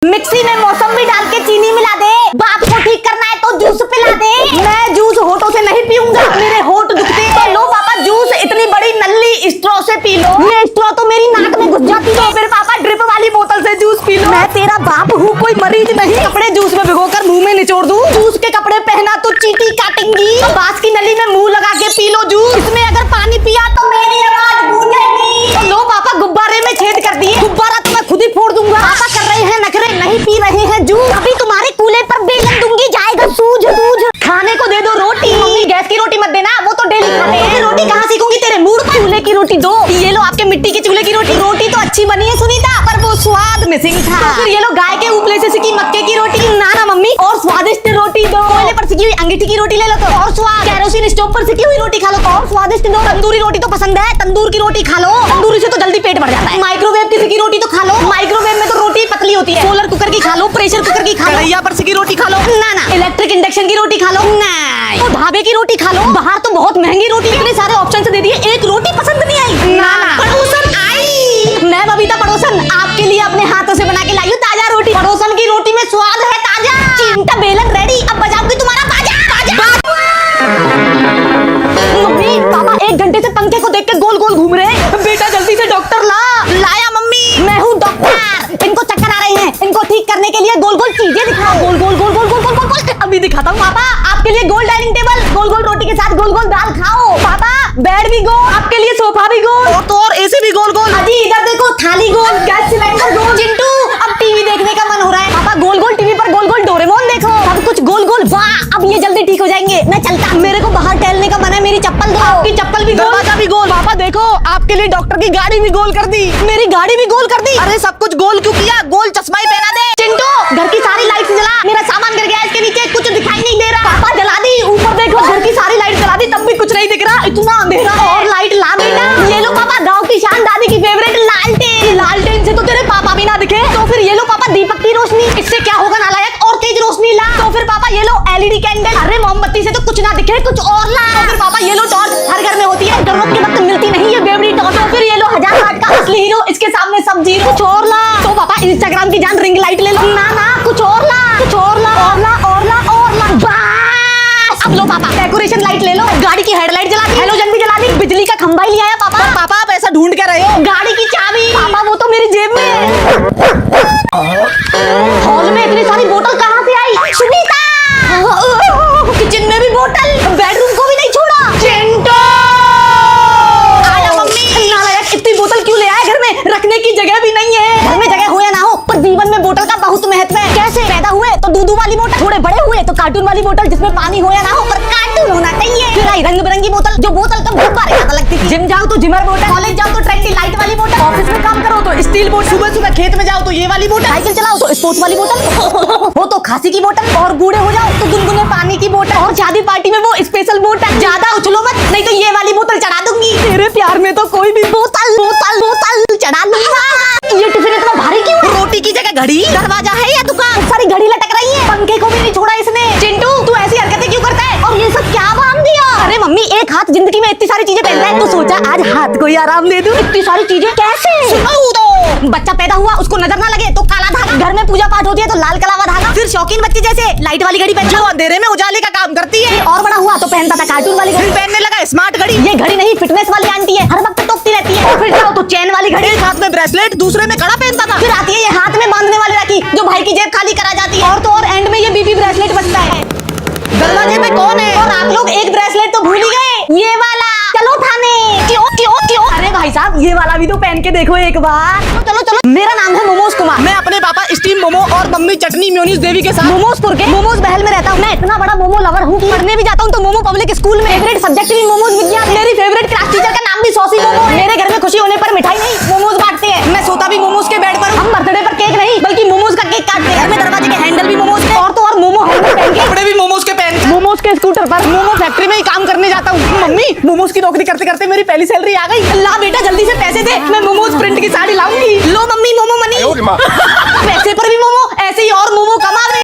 Mixie में मौसमी डाल के चीनी मिला दे। बात को ठीक करना है तो जूस पिला दे। मैं जूस होठों से नहीं पीऊंगा, मेरे होठ दुखते हैं। तो लो पापा जूस इतनी बड़ी नल्ली स्ट्रॉ से पी लो। ये स्ट्रॉ तो मेरी नाक में घुस जाती है। फिर पापा ड्रिप वाली बोतल से जूस पी लो। मैं तेरा बाप हूँ, कोई मरीज नहीं। कपड़े जूस में भिगोकर मुंह में निचोड़ दूं। जूस के कपड़े पहना तो चींटी काटेंगी। बांस की नली में मुंह लगा के पी लो जूस। इसमें अगर पानी पिया तो मेरी आवाज गूंजेगी। तो लो पापा गुब्बारे में छेद कर दिए। गुब्बारा तो मैं खुद ही फोड़ दूंगा। पापा कर रहे हैं नखरे, नहीं पी रहे हैं जूस। अभी तुम्हारे कूले पर बेलन दूंगी, जाएगा सूझ सूझ। खाने को दे दो रोटी। मम्मी गैस की रोटी मत देना, वो तो डेली खाते हैं। रोटी कहाँ सीखूंगी तेरे मूड पर। चूल्हे की रोटी दो। ये लो आपके मिट्टी के चूल्हे की रोटी। रोटी तो अच्छी बनी है सुनीता, पर वो स्वाद मिसिंग था। तो फिर ये लो गाय के उपले से सीखी मक्के की रोटी। ना ना मम्मी और स्वादिष्ट रोटी दो। कोयले पर सीखी हुई अंगीठी की रोटी ले लो तो और स्वाद। केरोसिन स्टोव पर सीखी हुई रोटी खा लो तो और स्वादिष्ट दो। तंदूरी रोटी तो पसंद है, तंदूर की रोटी खा लो। तंदूरी से तो जल्दी पेट भर जाता है। माइक्रोवेव की सीखी रोटी तो खा लो। माइक्रोवेव में तो रोटी पतली होती है। सोलर कुकर की खा लो, प्रेशर कुकर की खा लो। कढ़ैया पर सीखी रोटी खा लो। ना ना इलेक्ट्रिक इंडक्शन की रोटी खा लो। नहीं तो ढाबे की रोटी खा लो। बाहर तो बहुत महंगी रोटी, इतने सारे ऑप्शन दे दिए, एक रोटी पसंद नहीं आई। ना ना पड़ोसन आई। मैं बबीता पड़ोसन आपके लिए अपने हाथों से बना के लाई हूँ ताजा रोटी। पड़ोसन की रोटी में स्वाद है ताजा। चिमटा बेलन रेडी, अब बजाऊंगी तुम्हारा बाजा मम्मी पापा 1 घंटे से पंखे को देख के गोल गोल घूम रहे हैं। बेटा जल्दी से डॉक्टर ला। लाया मम्मी। मैं हूँ डॉक्टर। इनको चक्कर आ रहे हैं, इनको ठीक करने के लिए गोल गोल चीजें दिखाओ। गोल गोल गोल गोल गोल गोल गोल गोल। अभी दिखाता हूँ पापा आपके लिए गोल डाइनिंग टेबल। गोल गोल रोटी के साथ गोल गोल दाल खाओ। पापा बेड भी गोल, आपके लिए सोफा भी गोल और तो और एसी भी गोल गोल। अजी इधर देखो, थाली गोल, गैस सिलेंडर गोल। चिंटू अब टीवी देखने का मन हो रहा है। पापा गोल गोल टीवी पर गोल गोल डोरेमोन देखो। सब कुछ गोल गोल। वाह अब ये जल्दी ठीक हो जाएंगे। मैं चलता। मेरे को बाहर टहलने का मन है, मेरी चप्पल दो। आपकी चप्पल भी गोल, दरवाजा भी गोल। पापा देखो आपके लिए डॉक्टर की गाड़ी भी गोल कर दी। मेरी गाड़ी भी गोल कर दी। अरे सब कुछ गोल क्यों किया? गोल चश्मा ही पहना दे। चिंटू घर की सारी लाइट जला, मेरा सामान गिर गया इसके नीचे, कुछ दिखाई नहीं दे रहा। पापा जला दी। ऊपर देखो घर की सारी लाइट जला दी, तब भी कुछ नहीं दिख रहा, इतना अंधेरा। और लाइट ला बेटा। ये लो पापा गाँव की शान, दादी की फेवरेट लालटेन। लालटेन से तो तेरे पापा भी ना दिखे। तो फिर ये लो पापा दीपक की रोशनी। इससे क्या होगा नालायक, और तेज रोशनी ला। तो फिर पापा ये लो एलईडी कैंडल। अरे मोमबत्ती से तो कुछ ना दिखे, कुछ और ला। तो फिर पापा ये लो टॉर्च, हर घर में होती है, जरूरत के वक्त मिलती नहीं है बेवड़ी टॉर्च। तो फिर ये लो 1000 वाट का असली हीरो, इसके सामने सब जीरो। कुछ और ला। तो पापा इंस्टाग्राम की जान रिंग लाइट ले लो। ना ना कुछ और ला, कुछ और ला, और ला और ला और ला। बस अब लो पापा डेकोरेशन लाइट ले लो। गाड़ी की हेडलाइट जला दी, हेलोजन भी जला दी, बिजली का खंभा ही ले आया पापा। तो पापा आप ऐसा ढूंढ के रहे हो? गाड़ी की चाबी। पापा वो तो मेरी जेब में है। हॉल में इतनी सारी बोतल कहाँ से आई? सुनीता किचन में भी बोतल, बेडरूम को भी नहीं छोड़ा। चिंटू आजा मम्मी। नालायक इतनी बोतल क्यों ले आया? घर में रखने की जगह भी नहीं है। घर में जगह हो या ना हो, पर जीवन में बोतल का बहुत महत्व है। कैसे? पैदा हुए तो दूध वाली बोतल, थोड़े बड़े हुए तो कार्टून वाली बोतल, जिसमें पानी हो या ना हो पर कार्टून होना चाहिए। फिर आई रंग बिरंगी बोतल, जो बोतल कब गुब्बारे ज्यादा लगती थी। जिम जाओ तो जिमर बोतल, कॉलेज जाओ तो ट्रेंडी लाइट वाली बोतल, ऑफिस में काम करो तो स्टील बोतल, सुबह सुबह खेत में जाओ तो ये वाली बोतल, साइकिल चलाओ तो स्पोर्ट्स वाली बोतल, हो तो खांसी की बोतल, और बूढ़े हो जाओ तो गुनगुने पानी की बोतल, और शादी पार्टी में वो स्पेशल बोतल। ज्यादा उछलो मत, नहीं तो ये वाली बोतल चढ़ा दूंगी। तेरे प्यार में तो कोई भी बोतल बोतल बोतल चढ़ा दूंगा। ये टिफिन इतना भारी क्यों? रोटी की जगह घड़ी। दरवाजा है या दुकान? सारी घड़ी लटक रही है, पंखे को भी नहीं छोड़ा इसने। चिंटू तू ऐसी हरकतें क्यों करता है? और ये सब क्या बांध दिया? अरे मम्मी एक हाथ जिंदगी में इतनी सारी चीजें पहनता है, तो सोचा आज हाथ को ही आराम दे दूं। इतनी सारी चीजें कैसे? तो बच्चा पैदा हुआ उसको नजर ना लगे तो काला धागा, घर में पूजा पाठ होती है तो लाल कलावा धागा, फिर शौकीन बच्चे जैसे लाइट वाली घड़ी पहनता, अंधेरे में उजाले का काम करती है। और बड़ा हुआ तो पहनता था कार्टून वाली घड़ी, पहनने लगा स्मार्ट घड़ी। ये घड़ी नहीं फिटनेस वाली आंटी है, हर वक्त टोकती रहती है। और फिर जाओ तो चैन वाली घड़ी, एक हाथ में ब्रेसलेट दूसरे में कड़ा पहनता था। फिर आती है ये हाथ में बांधने वाली राखी, जो भाई की जेब खाली करा जाती है। और तो और एंड में ये बीबी ब्रेसलेट बचता है। दरवाजे पे कौन है? और आप लोग एक ब्रेसलेट तो भूल ही गए, ये वाला। चलो थाने। क्यों क्यों क्यों? अरे भाई साहब ये वाला भी तो पहन के देखो एक बार। चलो चलो। मेरा नाम है मोमोज कुमार। मैं अपने पापा स्टीम मोमो और मम्मी चटनी मेयोनीज देवी के साथ मोमोजपुर के मोमोज बहल में रहता हूँ। मैं इतना बड़ा मोमो लवर हूँ कि पढ़ने भी जाता हूँ तो मोमो पब्लिक स्कूल में। फेवरेट सब्जेक्ट भी मोमोज विज्ञान। मेरी फेवरेट क्लास टीचर का नाम भी सॉसी मोमो। मेरे घर में खुशी होने पर मिठाई नहीं मोमोज बांटते हैं। मैं सोता भी मोमोज के बेड पर। हम बर्थडे पर केक नहीं बल्कि मोमोज का केक काटते हैं। घर में दरवाजे के हैंडल भी मोमोज के, और तो और मोमो हेलमेट पहन के, कपड़े भी मोमोज के पहन, मोमोज के स्कूटर पर मोमो फैक्ट्री में ही काम करने जाता हूँ। मम्मी मोमोज की नौकरी करते करते मेरी पहली सैलरी आ गई। ला बेटा जल्दी से पैसे दे, मैं मोमोज प्रिंट की साड़ी लाऊंगी। लो मम्मी मोमो मनी। पैसे पर भी मोमो, ऐसे ही और मोमो कमा।